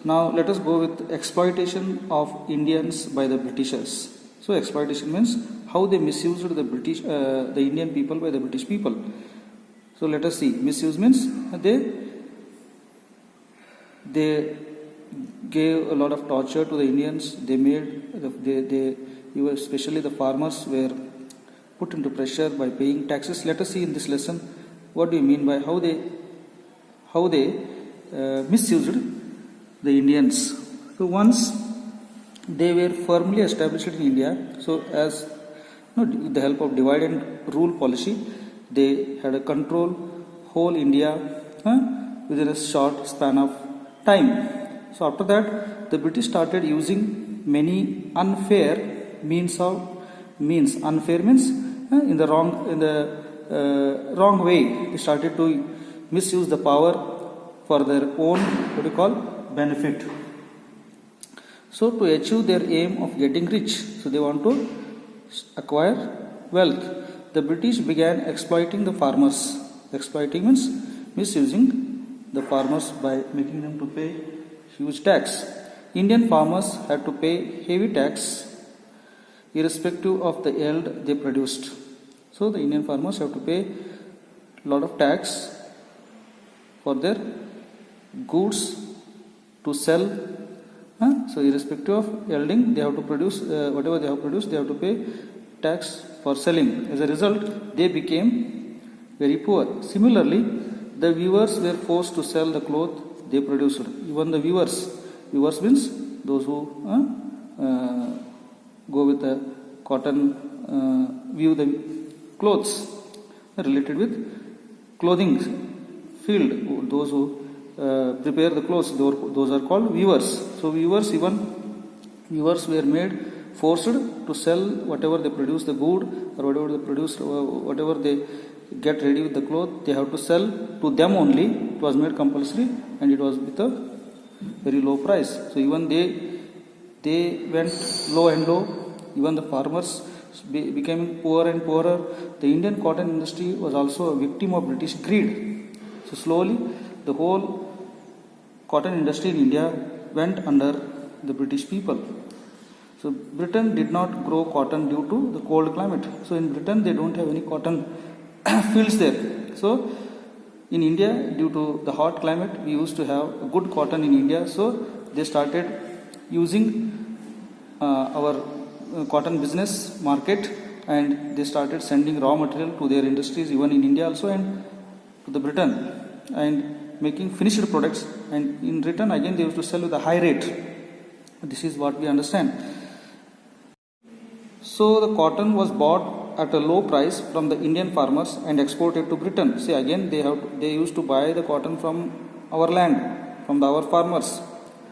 Now let us go with exploitation of Indians by the Britishers. So exploitation means how they misused the Indian people by the British people. So let us see. Misuse means they gave a lot of torture to the Indians. They made especially the farmers were put into pressure by paying taxes. Let us see in this lesson what do you mean by how they misused the Indians. So once they were firmly established in India, so as with the help of divide and rule policy, they had a control whole India within a short span of time. So after that, the British started using many unfair means. Unfair means in the wrong way. They started to misuse the power for their own benefit. So to achieve their aim of getting rich, so they want to acquire wealth. The British began exploiting the farmers. Exploiting means misusing the farmers by making them to pay huge tax. Indian farmers had to pay heavy tax irrespective of the yield they produced. So the Indian farmers have to pay a lot of tax for their goods to sell. So irrespective of yielding, they have to produce whatever they have produced, they have to pay tax for selling. As a result, they became very poor. Similarly, the weavers were forced to sell the cloth they produced. Even the weavers means those who go with the cotton, weave the clothes related with clothing field. Those who prepare the clothes, those are called weavers. So weavers were made forced to sell whatever they produce, the good or whatever they get ready with the cloth, they have to sell to them only. It was made compulsory and it was with a very low price. So even they went low and low. Even the farmers became poorer and poorer. The Indian cotton industry was also a victim of British greed. So slowly the whole cotton industry in India went under the British people. So Britain did not grow cotton due to the cold climate. So in Britain they don't have any cotton fields there. So in India, due to the hot climate, we used to have good cotton in India. So they started using our cotton business market, and they started sending raw material to their industries even in India also and to the Britain, and making finished products, and in return again they used to sell with a high rate. This is what we understand. So the cotton was bought at a low price from the Indian farmers and exported to Britain. See, again they used to buy the cotton from our land, from our farmers,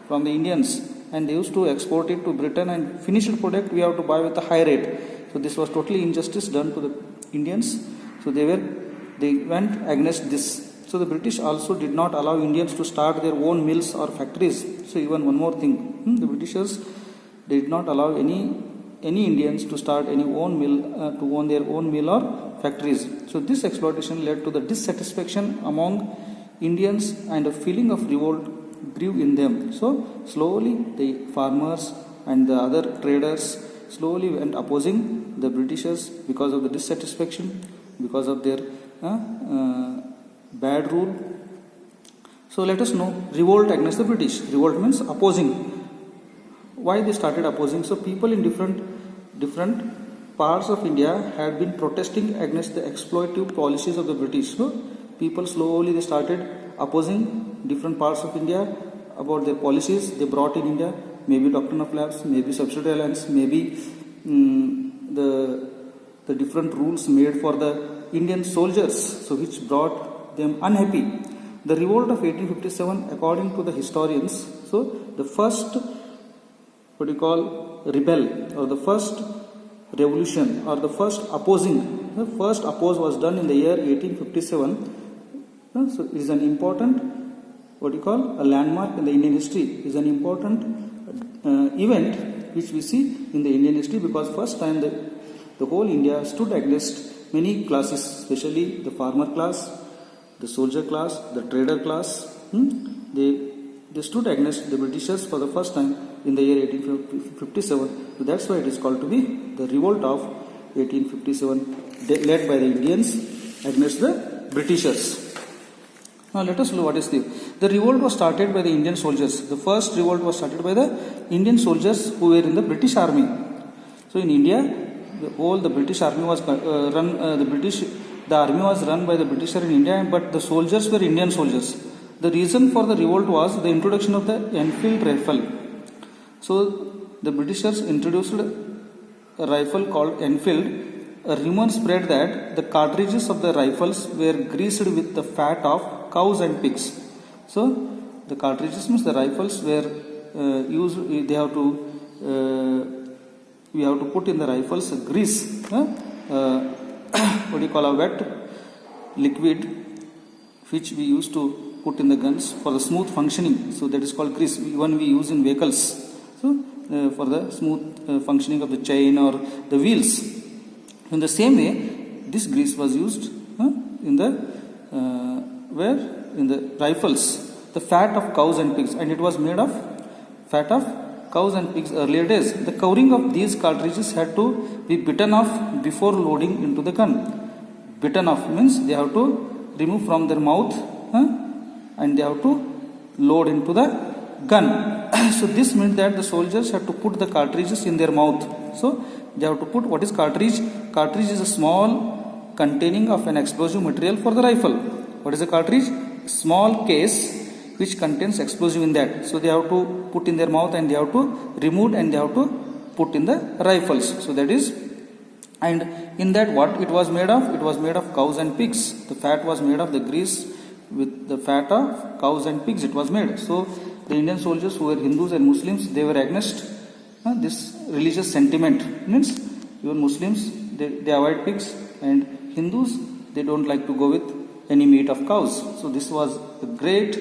from the Indians, and they used to export it to Britain, and finished product we have to buy with a high rate. So this was totally injustice done to the Indians. So they went against this. So the British also did not allow Indians to start their own mills or factories. So even one more thing, the Britishers did not allow any Indians to start any own mill, to own their own mill or factories. So this exploitation led to the dissatisfaction among Indians, and a feeling of revolt grew in them. So slowly the farmers and the other traders slowly went opposing the Britishers because of the dissatisfaction, because of their bad rule. So let us know revolt against the British. Revolt means opposing. Why they started opposing? So people in different parts of India had been protesting against the exploitative policies of the British. So people slowly they started opposing different parts of India about their policies they brought in India. Maybe doctrine of lapse, maybe subsidy alliance, maybe the different rules made for the Indian soldiers, so which brought them unhappy. The revolt of 1857, according to the historians, so the first rebel, or the first revolution, or the first oppose was done in the year 1857. So it is an important a landmark in the Indian history. It is an important event which we see in the Indian history, because first time the whole India stood against many classes, especially the farmer class, the soldier class, the trader class. they stood against the Britishers for the first time in the year 1857. So that's why it is called to be the revolt of 1857, led by the Indians against the Britishers. Now let us look what is the revolt was started by the Indian soldiers. The first revolt was started by the Indian soldiers who were in the British army. So in India, the British army was the army was run by the British in India, but the soldiers were Indian soldiers. The reason for the revolt was the introduction of the Enfield rifle. So the Britishers introduced a rifle called Enfield. A rumor spread that the cartridges of the rifles were greased with the fat of cows and pigs. So the cartridges means the rifles were used. We have to put in the rifles grease. What do you call a wet liquid, which we used to put in the guns for the smooth functioning. So that is called grease. Even we use in vehicles. So for the smooth functioning of the chain or the wheels. In the same way, this grease was used in the rifles, the fat of cows and pigs, and it was made of fat of cows and pigs earlier days. The covering of these cartridges had to be bitten off before loading into the gun. Bitten off means they have to remove from their mouth and they have to load into the gun. So this meant that the soldiers had to put the cartridges in their mouth. So they have to put what is cartridge? Cartridge is a small containing of an explosive material for the rifle. What is a cartridge? Small case which contains explosive in that. So they have to put in their mouth and they have to remove and they have to put in the rifles. So that is, and in that what it was made of? It was made of cows and pigs. The fat was made of the grease with the fat of cows and pigs. It was made. So the Indian soldiers who were Hindus and Muslims, they were against this religious sentiment. Means even Muslims they avoid pigs, and Hindus they don't like to go with any meat of cows. So this was a great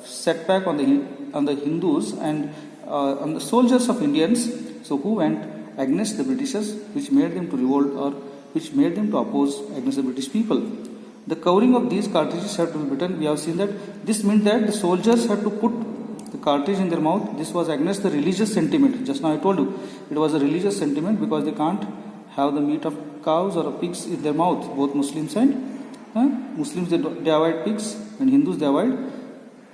setback on the Hindus and on the soldiers of Indians. So who went against the Britishers, which made them to revolt or which made them to oppose against the British people. The covering of these cartridges had to be bitten. We have seen that this meant that the soldiers had to put the cartridge in their mouth. This was against the religious sentiment. Just now I told you it was a religious sentiment because they can't have the meat of cows or pigs in their mouth. Both Muslims and Muslims they avoid pigs and Hindus they avoid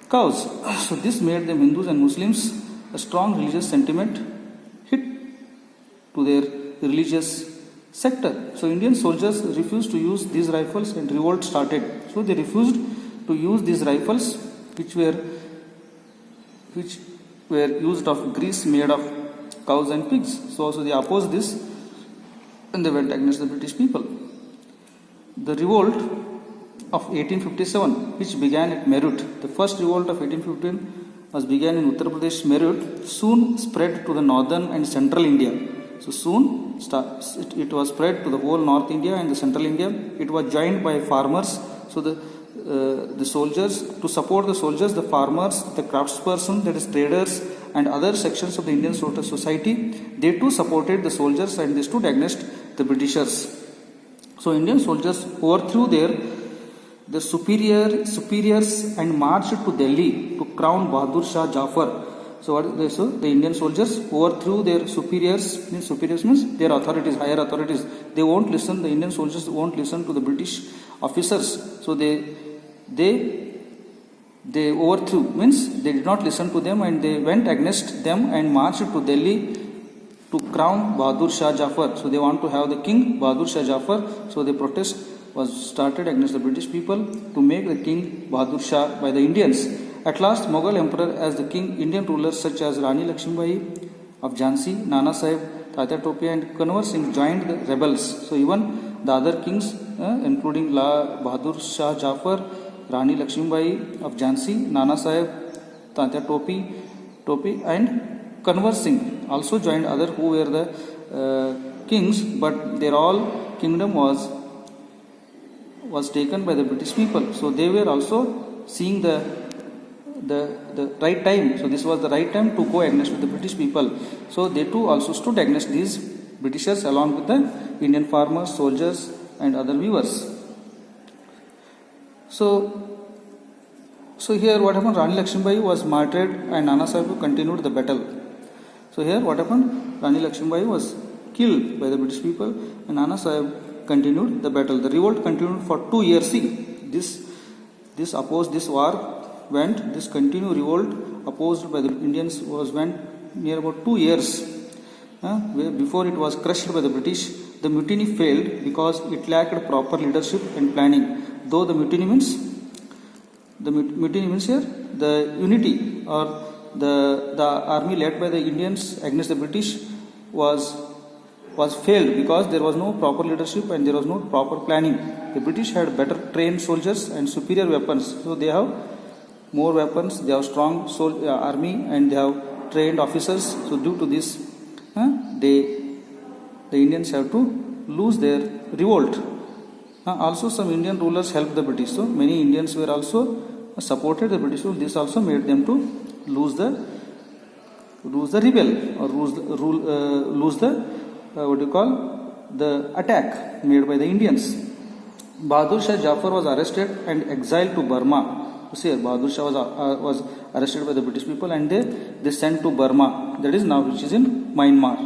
cows. So this made them Hindus and Muslims a strong religious sentiment hit to their religious sector. So Indian soldiers refused to use these rifles and revolt started. So they refused to use these rifles which were used of grease made of cows and pigs. So also they opposed this and they went against the British people. The revolt of 1857, which began at Meerut. The first revolt of 1815 began in Uttar Pradesh, Meerut, soon spread to the northern and central India. So soon it was spread to the whole North India and the Central India. It was joined by farmers. So the soldiers, to support the soldiers, the farmers, the craftsperson, that is traders, and other sections of the Indian society, they too supported the soldiers and they stood against the Britishers. So Indian soldiers overthrew the superiors and marched to Delhi to crown Bahadur Shah Jafar. So the Indian soldiers overthrew their superiors. Superiors means their authorities, higher authorities. They won't listen. The Indian soldiers won't listen to the British officers. So they overthrew, means they did not listen to them and they went against them and marched to Delhi to crown Bahadur Shah Jafar. So they want to have the king Bahadur Shah Jafar. So the protest was started against the British people to make the king Bahadur Shah by the Indians. At last, Mughal emperor as the king, Indian rulers such as Rani Lakshmibai of Jhansi, Nana Sahib, Tatya Tope and Kanwar Singh joined the rebels. So even the other kings, including Bahadur Shah Jafar, Rani Lakshmibai of Jhansi, Nana Sahib, Tatya Tope and Kanwar Singh also joined other who were the kings, but their all kingdom was taken by the British people. So they were also seeing the right time. So this was the right time to go against with the British people. So they too also stood against these Britishers along with the Indian farmers, soldiers and other viewers. So So here what happened, Rani Lakshmibai was martyred and Nana Sahib continued the battle. So here what happened, Rani Lakshmibai was killed by the British people and Nana Sahib continued the battle. The revolt continued for 2 years. See, this opposed, this war went, this continued revolt opposed by the Indians went near about 2 years. Before it was crushed by the British. The mutiny failed because it lacked proper leadership and planning. Though the mutiny means here the unity or the army led by the Indians against the British was failed because there was no proper leadership and there was no proper planning. The British had better trained soldiers and superior weapons. So they have more weapons, they have strong army and they have trained officers. So due to this, the Indians have to lose their revolt. Also some Indian rulers helped the British. So many Indians were also supported the British rule. This also made them to lose the rebel or lose the attack made by the Indians. Bahadur Shah Jafar was arrested and exiled to Burma. You see, Bahadur Shah was arrested by the British people and they sent to Burma. That is now which is in Myanmar,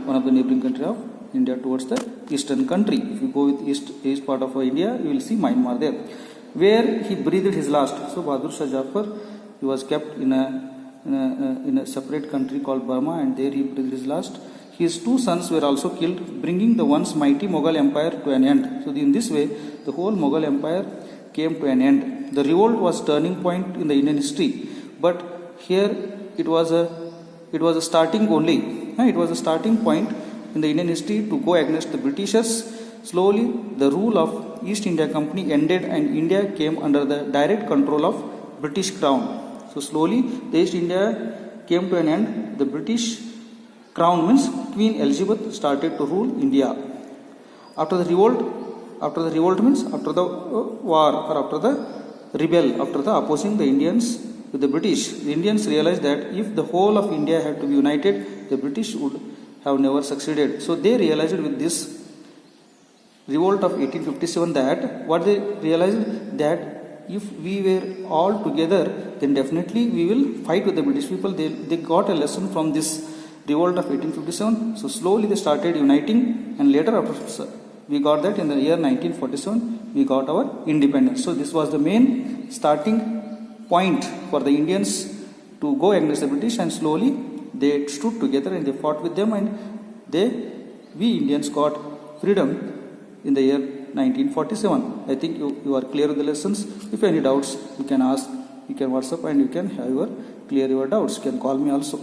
one of the neighboring country of India towards the eastern country. If you go with east part of India, you will see Myanmar there, where he breathed his last. So Bahadur Shah Jafar, he was kept in a separate country called Burma, and there he breathed his last. His 2 sons were also killed, bringing the once mighty Mughal Empire to an end. So in this way, the whole Mughal Empire came to an end. The revolt was turning point in the Indian history, but here it was a starting only. It was a starting point in the Indian history to go against the Britishers. Slowly, the rule of East India Company ended and India came under the direct control of British Crown. So slowly, the East India came to an end. The British Crown means Queen Elizabeth started to rule India. After the revolt means after the war or after the rebel, after the opposing the Indians with the British, the Indians realized that if the whole of India had to be united, the British would have never succeeded. So they realized with this revolt of 1857 that what they realized that if we were all together, then definitely we will fight with the British people. They got a lesson from this revolt of 1857. So slowly they started uniting, and later after we got that in the year 1947 we got our independence. So this was the main starting point for the Indians to go against the British, and slowly they stood together and they fought with them, and we Indians got freedom in the year 1947. I think you are clear with the lessons. If any doubts, you can ask, you can WhatsApp and you can clear your doubts. You can call me also.